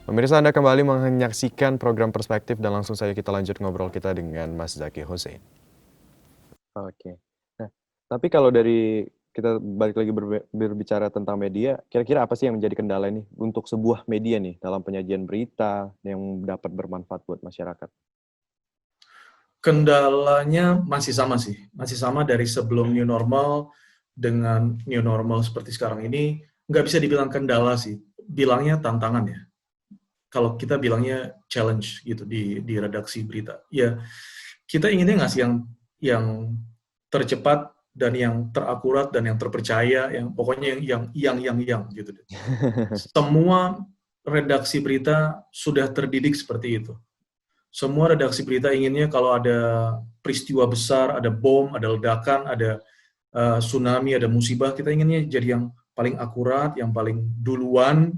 Pemirsa, Anda kembali menyaksikan program Perspektif dan langsung saja kita lanjut ngobrol kita dengan Mas Zaki Hussein. Oke. Nah, tapi kalau dari kita balik lagi berbicara tentang media, kira-kira apa sih yang menjadi kendala ini untuk sebuah media nih dalam penyajian berita yang dapat bermanfaat buat masyarakat? Kendalanya masih sama sih, masih sama dari sebelum new normal dengan new normal seperti sekarang ini, nggak bisa dibilang kendala sih, bilangnya tantangan ya. Kalau kita bilangnya challenge gitu di redaksi berita. Ya, kita inginnya ngasih yang tercepat dan yang terakurat dan yang terpercaya, yang pokoknya yang gitu deh. Semua redaksi berita sudah terdidik seperti itu. Semua redaksi berita inginnya kalau ada peristiwa besar, ada bom, ada ledakan, ada tsunami, ada musibah, kita inginnya jadi yang paling akurat, yang paling duluan,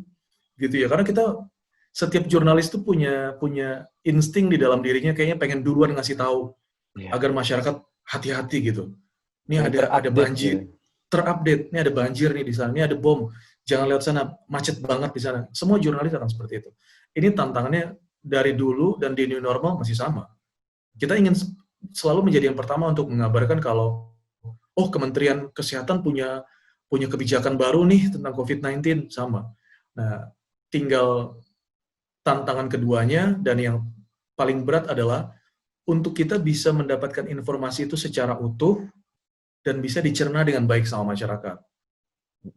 gitu ya. Karena kita setiap jurnalis itu punya insting di dalam dirinya, kayaknya pengen duluan ngasih tahu Iya. agar masyarakat hati-hati gitu. Ini Pengen ada terupdate gitu. banjir, terupdate. Ini ada banjir nih di sana, ini ada bom, jangan lewat sana, macet banget di sana. Semua jurnalis akan seperti itu. Ini tantangannya dari dulu dan di new normal masih sama. Kita ingin selalu menjadi yang pertama untuk mengabarkan kalau oh Kementerian Kesehatan punya kebijakan baru nih tentang COVID-19 sama. Nah, tinggal tantangan keduanya dan yang paling berat adalah untuk kita bisa mendapatkan informasi itu secara utuh dan bisa dicerna dengan baik sama masyarakat.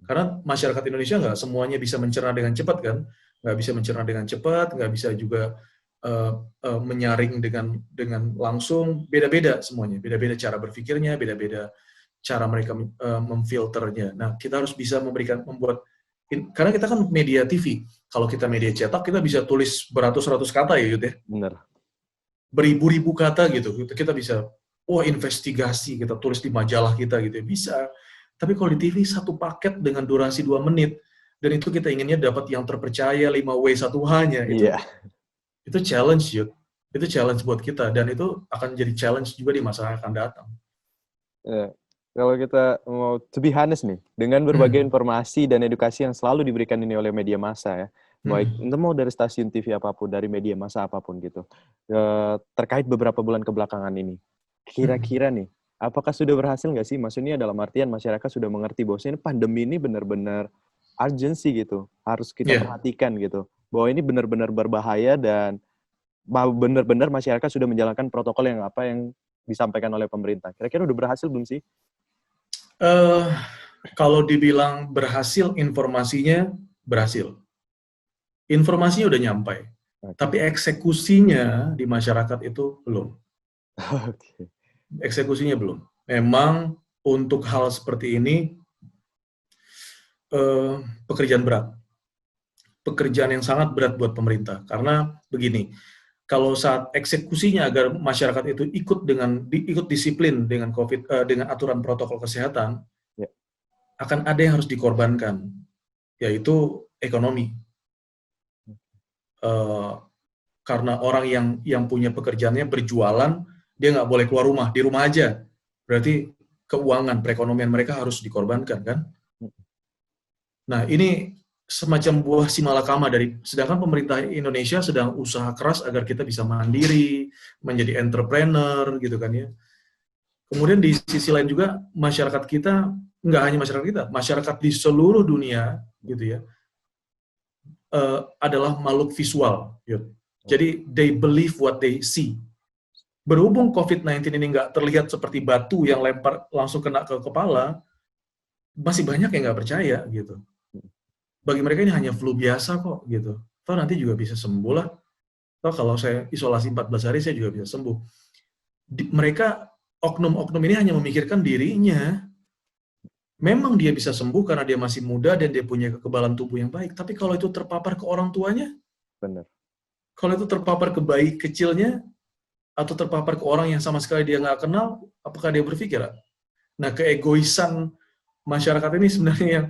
Karena masyarakat Indonesia nggak semuanya bisa mencerna dengan cepat kan, nggak bisa mencerna dengan cepat, nggak bisa juga menyaring dengan langsung, beda-beda semuanya, beda-beda cara berpikirnya, beda-beda cara mereka memfilternya. Nah, kita harus bisa membuat, karena kita kan media TV, kalau kita media cetak, kita bisa tulis beratus-ratus kata ya, Yud ya. Bener. Beribu-ribu kata gitu, kita bisa, investigasi, kita tulis di majalah kita gitu ya, bisa. Tapi kalau di TV, satu paket dengan durasi 2 menit, dan itu kita inginnya dapat yang terpercaya, 5W1H-nya, Iya. itu challenge, Yud. Itu challenge buat kita, dan itu akan jadi challenge juga di masa yang akan datang. Ya. Kalau kita mau to be honest nih, dengan berbagai informasi dan edukasi yang selalu diberikan ini oleh media massa ya, baik itu mau dari stasiun TV apapun, dari media massa apapun gitu, terkait beberapa bulan kebelakangan ini, kira-kira nih, apakah sudah berhasil nggak sih? Maksudnya dalam artian masyarakat sudah mengerti bahwa ini pandemi ini benar-benar urgency gitu, harus kita Ya, perhatikan gitu, bahwa ini benar-benar berbahaya dan benar-benar masyarakat sudah menjalankan protokol yang disampaikan oleh pemerintah. Kira-kira udah berhasil belum sih? kalau dibilang berhasil, informasinya berhasil. Informasinya udah nyampai, Oke. tapi eksekusinya di masyarakat itu belum. Oke. Eksekusinya belum. Memang untuk hal seperti ini pekerjaan berat. Pekerjaan yang sangat berat buat pemerintah. Karena begini, kalau saat eksekusinya agar masyarakat itu ikut disiplin dengan aturan protokol kesehatan, Ya. akan ada yang harus dikorbankan, yaitu ekonomi. Eh, karena orang yang punya pekerjaannya berjualan, dia nggak boleh keluar rumah, di rumah aja. Berarti keuangan, perekonomian mereka harus dikorbankan kan? Nah, ini semacam buah simalakama sedangkan pemerintah Indonesia sedang usaha keras agar kita bisa mandiri, menjadi entrepreneur gitu kan ya. Kemudian di sisi lain juga masyarakat kita, nggak hanya masyarakat kita, masyarakat di seluruh dunia gitu ya, adalah makhluk visual. Gitu. Jadi they believe what they see. Berhubung COVID-19 ini nggak terlihat seperti batu yang lempar langsung kena ke kepala, masih banyak yang nggak percaya gitu. Bagi mereka ini hanya flu biasa kok gitu. Toh nanti juga bisa sembuh lah. Toh kalau saya isolasi 14 hari saya juga bisa sembuh. Mereka oknum-oknum ini hanya memikirkan dirinya. Memang dia bisa sembuh karena dia masih muda dan dia punya kekebalan tubuh yang baik. Tapi kalau itu terpapar ke orang tuanya, Benar. kalau itu terpapar ke bayi kecilnya, atau terpapar ke orang yang sama sekali dia nggak kenal, apakah dia berpikir? Nah, keegoisan masyarakat ini sebenarnya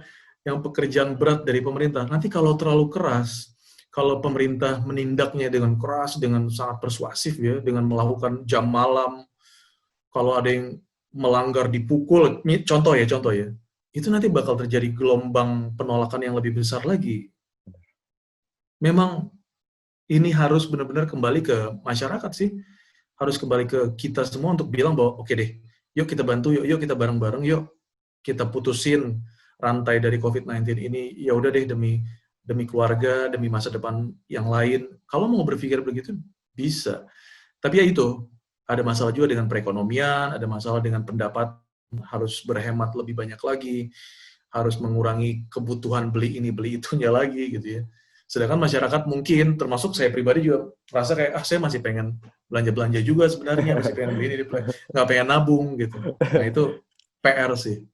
yang pekerjaan berat dari pemerintah. Nanti kalau terlalu keras, kalau pemerintah menindaknya dengan keras, dengan sangat persuasif ya, dengan melakukan jam malam, kalau ada yang melanggar dipukul, contoh ya, itu nanti bakal terjadi gelombang penolakan yang lebih besar lagi. Memang ini harus benar-benar kembali ke masyarakat sih. Harus kembali ke kita semua untuk bilang bahwa oke deh, yuk kita bantu, yuk kita bareng-bareng, yuk kita putusin rantai dari COVID-19 ini. Ya udah deh, demi keluarga, demi masa depan yang lain. Kalau mau berpikir begitu bisa. Tapi ya itu, ada masalah juga dengan perekonomian, ada masalah dengan pendapat, harus berhemat lebih banyak lagi, harus mengurangi kebutuhan beli ini, beli itunya lagi gitu ya. Sedangkan masyarakat mungkin, termasuk saya pribadi juga, merasa kayak, saya masih pengen belanja-belanja juga sebenarnya, masih pengen beli ini, nggak pengen nabung gitu. Nah itu PR sih.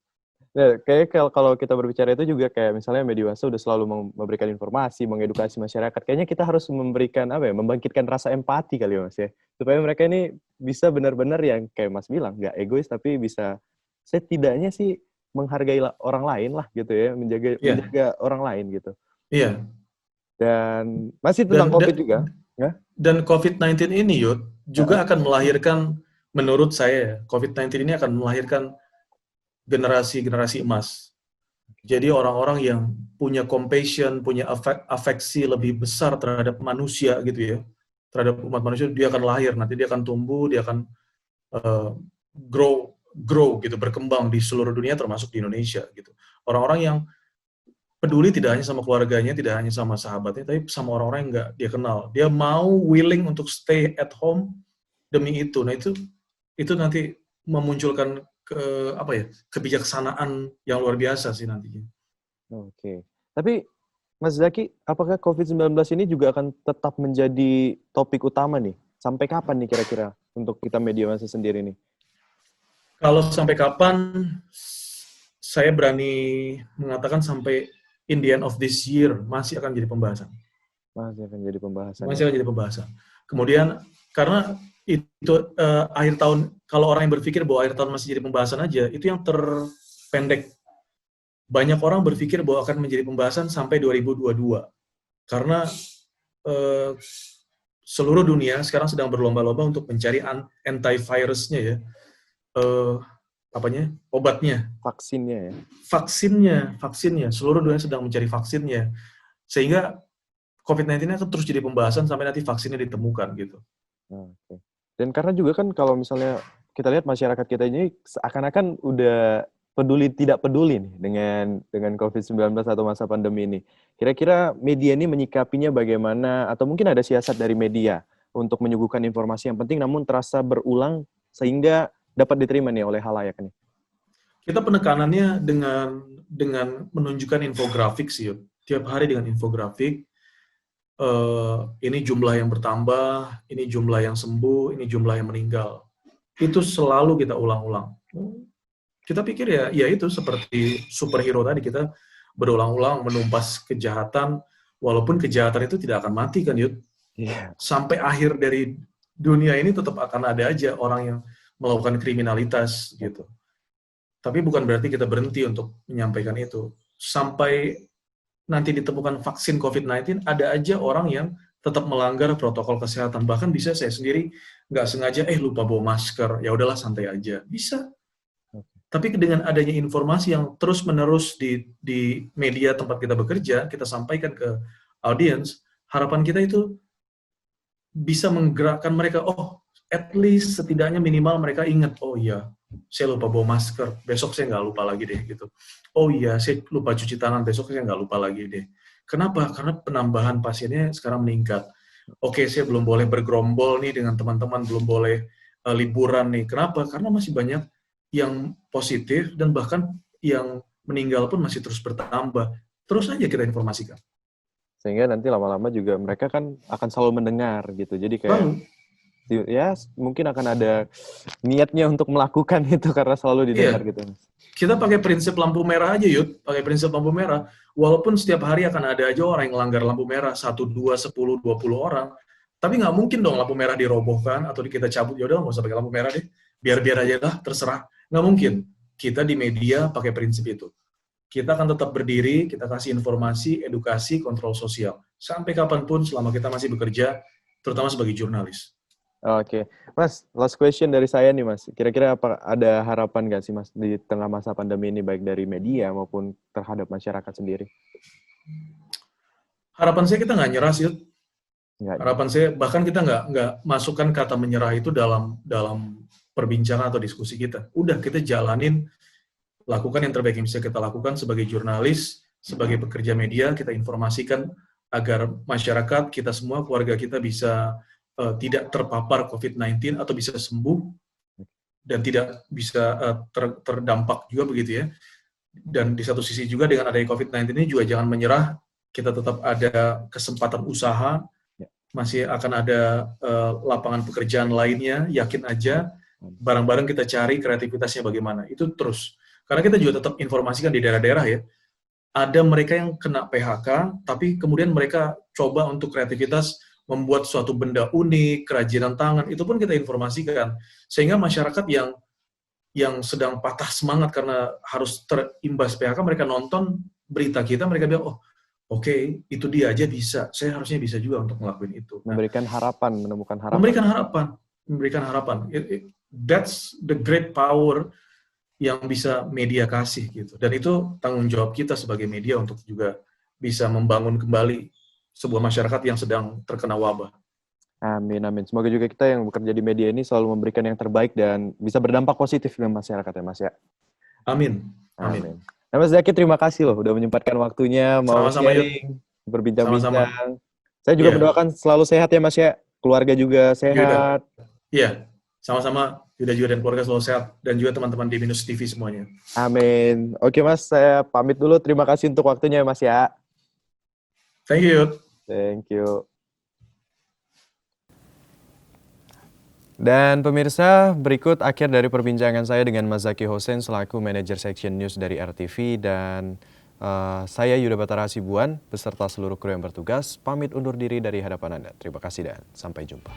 Nah, kayak kalau kita berbicara itu juga kayak misalnya media massa udah selalu memberikan informasi, mengedukasi masyarakat. Kayaknya kita harus memberikan membangkitkan rasa empati kali ya Mas ya. Supaya mereka ini bisa benar-benar yang kayak Mas bilang, nggak egois tapi bisa setidaknya sih menghargai orang lain lah gitu ya, menjaga Iya, menjaga orang lain gitu. iya. Dan masih tentang Dan COVID juga, ya? dan COVID-19 ini, Yud, juga Heeh. akan melahirkan, menurut saya, COVID-19 ini akan melahirkan generasi-generasi emas. Jadi orang-orang yang punya compassion, punya afeksi lebih besar terhadap manusia gitu ya, terhadap umat manusia, dia akan lahir, nanti dia akan tumbuh, dia akan uh, grow gitu, berkembang di seluruh dunia termasuk di Indonesia gitu. Orang-orang yang peduli tidak hanya sama keluarganya, tidak hanya sama sahabatnya, tapi sama orang-orang yang nggak dia kenal. Dia mau willing untuk stay at home demi itu. Nah itu nanti memunculkan kebijaksanaan yang luar biasa sih nantinya. Oke. Tapi Mas Zaki, apakah COVID-19 ini juga akan tetap menjadi topik utama nih? Sampai kapan nih kira-kira untuk kita media massa sendiri nih? Kalau sampai kapan, saya berani mengatakan sampai in the end of this year masih akan jadi pembahasan. Masih akan jadi pembahasan ya? Masih akan jadi pembahasan. Kemudian karena itu akhir tahun, kalau orang yang berpikir bahwa akhir tahun masih jadi pembahasan aja, itu yang terpendek. Banyak orang berpikir bahwa akan menjadi pembahasan sampai 2022. Karena eh, seluruh dunia sekarang sedang berlomba-lomba untuk mencari antivirusnya ya. Obatnya. Vaksinnya ya? Vaksinnya. Seluruh dunia sedang mencari vaksinnya. Sehingga COVID-19 akan terus jadi pembahasan sampai nanti vaksinnya ditemukan gitu. Oke. Dan karena juga kan kalau misalnya kita lihat masyarakat kita ini seakan-akan udah tidak peduli nih dengan COVID-19 atau masa pandemi ini. Kira-kira media ini menyikapinya bagaimana atau mungkin ada siasat dari media untuk menyuguhkan informasi yang penting namun terasa berulang sehingga dapat diterima nih oleh halayak nih. Kita penekanannya dengan menunjukkan infografik sih, tiap hari dengan infografik. Ini jumlah yang bertambah, ini jumlah yang sembuh, ini jumlah yang meninggal. Itu selalu kita ulang-ulang. Kita pikir ya itu seperti superhero tadi, kita berulang-ulang menumpas kejahatan, walaupun kejahatan itu tidak akan mati kan, Yud. Iya. Sampai akhir dari dunia ini tetap akan ada aja orang yang melakukan kriminalitas gitu. Tapi bukan berarti kita berhenti untuk menyampaikan itu. Sampai nanti ditemukan vaksin COVID-19, ada aja orang yang tetap melanggar protokol kesehatan. Bahkan bisa saya sendiri nggak sengaja, lupa bawa masker, ya udahlah santai aja. Bisa. Tapi dengan adanya informasi yang terus-menerus di media tempat kita bekerja, kita sampaikan ke audiens, harapan kita itu bisa menggerakkan mereka, at least setidaknya minimal mereka ingat, oh iya, saya lupa bawa masker, besok saya nggak lupa lagi deh gitu. Oh iya, saya lupa cuci tangan, besok saya nggak lupa lagi deh. Kenapa? Karena penambahan pasiennya sekarang meningkat. Oke, saya belum boleh bergerombol nih dengan teman-teman, belum boleh liburan nih. Kenapa? Karena masih banyak yang positif dan bahkan yang meninggal pun masih terus bertambah. Terus aja kita informasikan. Sehingga nanti lama-lama juga mereka kan akan selalu mendengar gitu. Jadi kayak Lalu, ya mungkin akan ada niatnya untuk melakukan itu karena selalu didengar gitu. Kita pakai prinsip lampu merah aja, Yud. Pakai prinsip lampu merah. Walaupun setiap hari akan ada aja orang yang melanggar lampu merah, 1, 2, 10, 20 orang. Tapi nggak mungkin dong lampu merah dirobohkan atau kita cabut. Yaudah, nggak usah pakai lampu merah deh. Biar-biar aja lah, terserah. Nggak mungkin. Kita di media pakai prinsip itu. Kita akan tetap berdiri, kita kasih informasi, edukasi, kontrol sosial. Sampai kapanpun selama kita masih bekerja, terutama sebagai jurnalis. Oke. Mas, last question dari saya nih Mas. Kira-kira apa ada harapan nggak sih Mas di tengah masa pandemi ini baik dari media maupun terhadap masyarakat sendiri? Harapan saya kita nggak nyerah sih. Nggak. Harapan saya, bahkan kita nggak masukkan kata menyerah itu dalam perbincangan atau diskusi kita. Udah, kita jalanin, lakukan yang terbaik yang bisa kita lakukan sebagai jurnalis, sebagai pekerja media, kita informasikan agar masyarakat, kita semua, keluarga kita bisa tidak terpapar COVID-19 atau bisa sembuh dan tidak bisa terdampak juga begitu ya. Dan di satu sisi juga dengan adanya COVID-19 ini juga jangan menyerah, kita tetap ada kesempatan usaha, masih akan ada lapangan pekerjaan lainnya, yakin aja, bareng-bareng kita cari kreativitasnya bagaimana. Itu terus. Karena kita juga tetap informasikan di daerah-daerah ya, ada mereka yang kena PHK, tapi kemudian mereka coba untuk kreativitas, membuat suatu benda unik, kerajinan tangan, itu pun kita informasikan. Sehingga masyarakat yang sedang patah semangat karena harus terimbas PHK, mereka nonton berita kita, mereka bilang, oh oke, itu dia aja bisa, saya harusnya bisa juga untuk ngelakuin itu. Memberikan harapan, menemukan harapan. Memberikan harapan. That's the great power yang bisa media kasih gitu. Dan itu tanggung jawab kita sebagai media untuk juga bisa membangun kembali sebuah masyarakat yang sedang terkena wabah. Amin, amin. Semoga juga kita yang bekerja di media ini selalu memberikan yang terbaik dan bisa berdampak positif dengan masyarakat ya, Mas ya. Amin. Amin. Nah, Mas Zaki, terima kasih loh udah menyempatkan waktunya mau sharing, berbincang-bincang. Saya juga mendoakan selalu sehat ya, Mas ya. Keluarga juga sehat. Iya, sama-sama. Yuda juga dan keluarga selalu sehat. Dan juga teman-teman di Minus TV semuanya. Amin. Oke, Mas. Saya pamit dulu. Terima kasih untuk waktunya, Mas ya. Thank you. Thank you. Dan pemirsa, berikut akhir dari perbincangan saya dengan Mas Zaki Hussein selaku manajer section news dari RTV, dan saya Yuda Batara Hasibuan beserta seluruh kru yang bertugas pamit undur diri dari hadapan Anda. Terima kasih dan sampai jumpa.